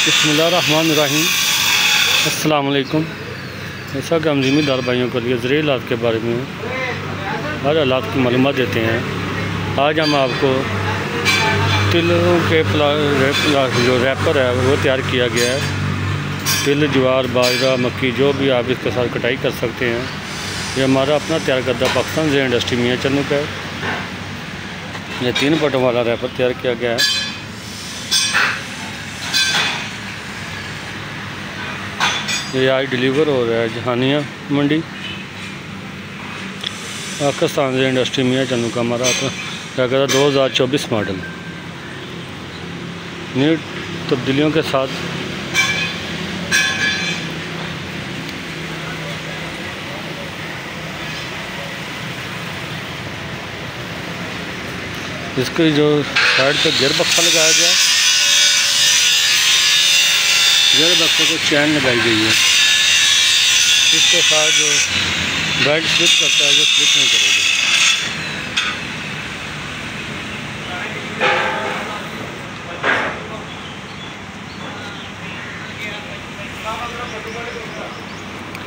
बिस्मिल्लाहिर्रहमानिर्रहीम। अस्सलाम वालेकुम। जैसा कि हम ज़मींदार भाइयों के लिए ज़रूरी हालात के बारे में हर हालात की मालूमात देते हैं। आज हम आपको तिलों के जो रैपर है वो तैयार किया गया है। तिल, ज्वार, बाजरा, मक्की जो भी आप इसके साथ कटाई कर सकते हैं। ये हमारा अपना तैयार करदा पाकिस्तान ज़ेर इंडस्ट्री मियाँ चन्नू का है। ये 3 बटन वाला रैपर तैयार किया गया है। ये आज डिलीवर हो रहा है जहानिया मंडी पाकिस्तान ज़ेर इंडस्ट्री मियाँ चन्नू का हमारा अपना क्या कहता 2024 मॉडल न्यू तब्दीलियों के साथ। इसके जो साइड पे गियर बक्सा लगाया गया है, गियर बक्से को चैन लगाई गई है। इसके साथ जो बेल्ट स्लिप करता है जो स्लिप नहीं करेगा।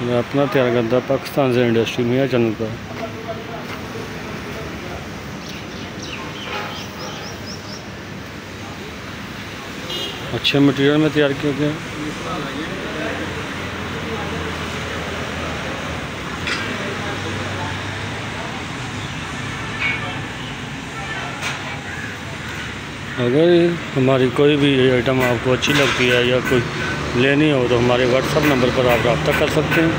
मैं अपना तैयार करता पाकिस्तान ज़ेर इंडस्ट्री मियाँ चन्नू का। अच्छे मटेरियल में तैयार किए गए। अगर हमारी कोई भी आइटम आपको अच्छी लगती है या कोई लेनी हो तो हमारे व्हाट्सएप नंबर पर आप रब्ता कर सकते हैं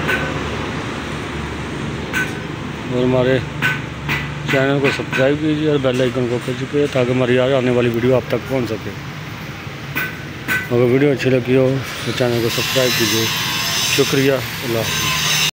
और हमारे चैनल को सब्सक्राइब कीजिए और बेल आइकन को प्रेस कीजिए ताकि हमारी आने वाली वीडियो आप तक पहुंच सके। अगर वीडियो अच्छी लगी हो तो चैनल को सब्सक्राइब कीजिए। शुक्रिया। अल्लाह हाफ़िज़।